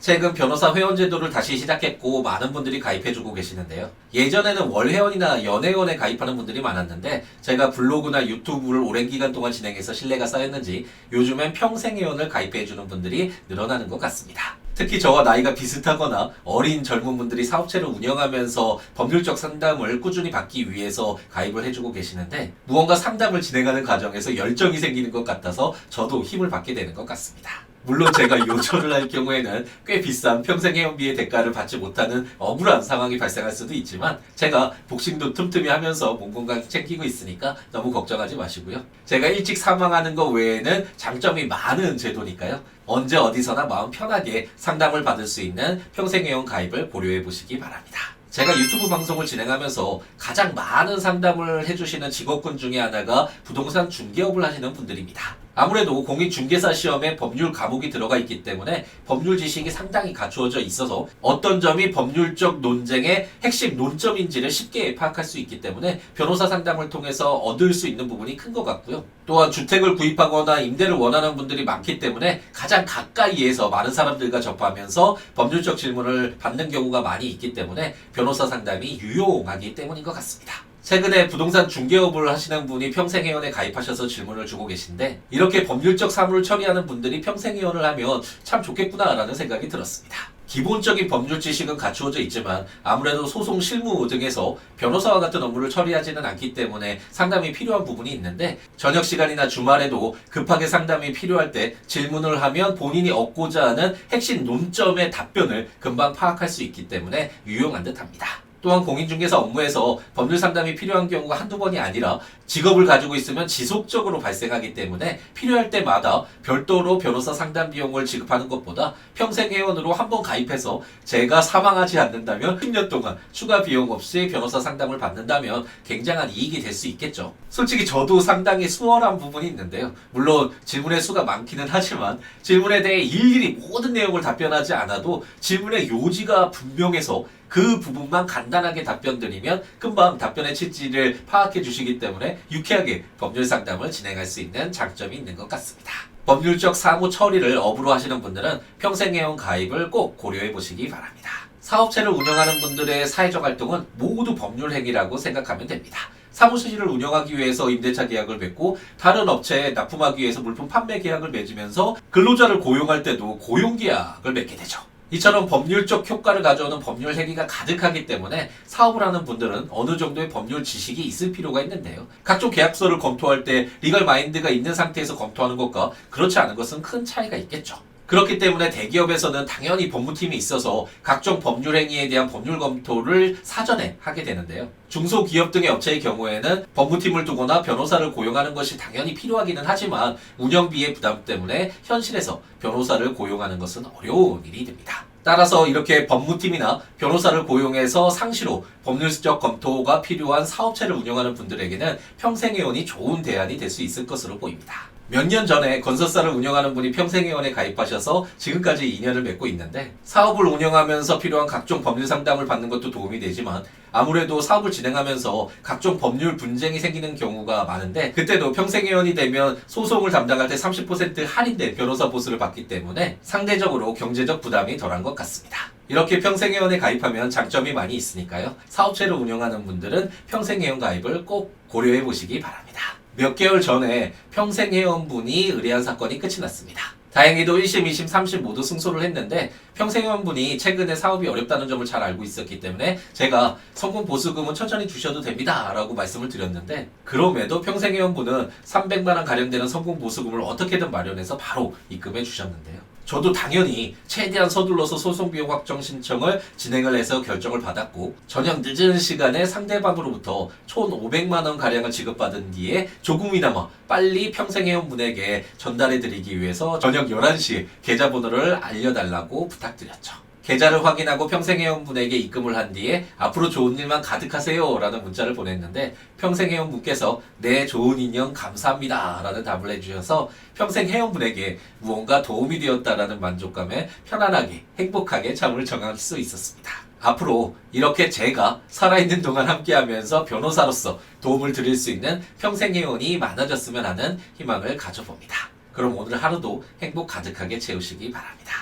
최근 변호사 회원 제도를 다시 시작했고 많은 분들이 가입해주고 계시는데요. 예전에는 월회원이나 연회원에 가입하는 분들이 많았는데 제가 블로그나 유튜브를 오랜 기간 동안 진행해서 신뢰가 쌓였는지 요즘엔 평생회원을 가입해주는 분들이 늘어나는 것 같습니다. 특히 저와 나이가 비슷하거나 어린 젊은 분들이 사업체를 운영하면서 법률적 상담을 꾸준히 받기 위해서 가입을 해주고 계시는데 무언가 상담을 진행하는 과정에서 열정이 생기는 것 같아서 저도 힘을 받게 되는 것 같습니다. 물론 제가 요절을 할 경우에는 꽤 비싼 평생회원비의 대가를 받지 못하는 억울한 상황이 발생할 수도 있지만 제가 복싱도 틈틈이 하면서 몸 건강 챙기고 있으니까 너무 걱정하지 마시고요. 제가 일찍 사망하는 것 외에는 장점이 많은 제도니까요. 언제 어디서나 마음 편하게 상담을 받을 수 있는 평생회원 가입을 고려해 보시기 바랍니다. 제가 유튜브 방송을 진행하면서 가장 많은 상담을 해주시는 직업군 중에 하나가 부동산 중개업을 하시는 분들입니다. 아무래도 공인중개사 시험에 법률 과목이 들어가 있기 때문에 법률 지식이 상당히 갖추어져 있어서 어떤 점이 법률적 논쟁의 핵심 논점인지를 쉽게 파악할 수 있기 때문에 변호사 상담을 통해서 얻을 수 있는 부분이 큰 것 같고요. 또한 주택을 구입하거나 임대를 원하는 분들이 많기 때문에 가장 가까이에서 많은 사람들과 접하면서 법률적 질문을 받는 경우가 많이 있기 때문에 변호사 상담이 유용하기 때문인 것 같습니다. 최근에 부동산 중개업을 하시는 분이 평생회원에 가입하셔서 질문을 주고 계신데 이렇게 법률적 사무를 처리하는 분들이 평생회원을 하면 참 좋겠구나라는 생각이 들었습니다. 기본적인 법률 지식은 갖추어져 있지만 아무래도 소송 실무 등에서 변호사와 같은 업무를 처리하지는 않기 때문에 상담이 필요한 부분이 있는데 저녁 시간이나 주말에도 급하게 상담이 필요할 때 질문을 하면 본인이 얻고자 하는 핵심 논점의 답변을 금방 파악할 수 있기 때문에 유용한 듯합니다. 또한 공인중개사 업무에서 법률 상담이 필요한 경우가 한두 번이 아니라 직업을 가지고 있으면 지속적으로 발생하기 때문에 필요할 때마다 별도로 변호사 상담 비용을 지급하는 것보다 평생회원으로 한번 가입해서 제가 사망하지 않는다면 10년 동안 추가 비용 없이 변호사 상담을 받는다면 굉장한 이익이 될 수 있겠죠. 솔직히 저도 상당히 수월한 부분이 있는데요. 물론 질문의 수가 많기는 하지만 질문에 대해 일일이 모든 내용을 답변하지 않아도 질문의 요지가 분명해서 그 부분만 간단하게 답변드리면 금방 답변의 취지를 파악해 주시기 때문에 유쾌하게 법률 상담을 진행할 수 있는 장점이 있는 것 같습니다. 법률적 사무 처리를 업으로 하시는 분들은 평생회원 가입을 꼭 고려해 보시기 바랍니다. 사업체를 운영하는 분들의 사회적 활동은 모두 법률 행위라고 생각하면 됩니다. 사무실을 운영하기 위해서 임대차 계약을 맺고 다른 업체에 납품하기 위해서 물품 판매 계약을 맺으면서 근로자를 고용할 때도 고용 계약을 맺게 되죠. 이처럼 법률적 효과를 가져오는 법률 행위가 가득하기 때문에 사업을 하는 분들은 어느 정도의 법률 지식이 있을 필요가 있는데요. 각종 계약서를 검토할 때 리걸 마인드가 있는 상태에서 검토하는 것과 그렇지 않은 것은 큰 차이가 있겠죠. 그렇기 때문에 대기업에서는 당연히 법무팀이 있어서 각종 법률 행위에 대한 법률 검토를 사전에 하게 되는데요. 중소기업 등의 업체의 경우에는 법무팀을 두거나 변호사를 고용하는 것이 당연히 필요하기는 하지만 운영비의 부담 때문에 현실에서 변호사를 고용하는 것은 어려운 일이 됩니다. 따라서 이렇게 법무팀이나 변호사를 고용해서 상시로 법률적 검토가 필요한 사업체를 운영하는 분들에게는 평생회원이 좋은 대안이 될 수 있을 것으로 보입니다. 몇 년 전에 건설사를 운영하는 분이 평생회원에 가입하셔서 지금까지 인연을 맺고 있는데 사업을 운영하면서 필요한 각종 법률 상담을 받는 것도 도움이 되지만 아무래도 사업을 진행하면서 각종 법률 분쟁이 생기는 경우가 많은데 그때도 평생회원이 되면 소송을 담당할 때 30% 할인된 변호사 보수를 받기 때문에 상대적으로 경제적 부담이 덜한 것 같습니다. 이렇게 평생회원에 가입하면 장점이 많이 있으니까요. 사업체를 운영하는 분들은 평생회원 가입을 꼭 고려해 보시기 바랍니다. 몇 개월 전에 평생회원분이 의뢰한 사건이 끝이 났습니다. 다행히도 1심, 2심, 3심 모두 승소를 했는데 평생회원분이 최근에 사업이 어렵다는 점을 잘 알고 있었기 때문에 제가 성공 보수금은 천천히 주셔도 됩니다 라고 말씀을 드렸는데 그럼에도 평생회원분은 300만 원 가량 되는 성공 보수금을 어떻게든 마련해서 바로 입금해 주셨는데요. 저도 당연히 최대한 서둘러서 소송비용 확정 신청을 진행을 해서 결정을 받았고 저녁 늦은 시간에 상대방으로부터 총 500만 원 가량을 지급받은 뒤에 조금이나마 빨리 평생회원분에게 전달해 드리기 위해서 저녁 11시에 계좌번호를 알려달라고 부탁드렸죠. 계좌를 확인하고 평생회원분에게 입금을 한 뒤에 앞으로 좋은 일만 가득하세요 라는 문자를 보냈는데 평생회원분께서 네 좋은 인연 감사합니다 라는 답을 해주셔서 평생회원분에게 무언가 도움이 되었다라는 만족감에 편안하게 행복하게 잠을 정할 수 있었습니다. 앞으로 이렇게 제가 살아있는 동안 함께하면서 변호사로서 도움을 드릴 수 있는 평생회원이 많아졌으면 하는 희망을 가져봅니다. 그럼 오늘 하루도 행복 가득하게 채우시기 바랍니다.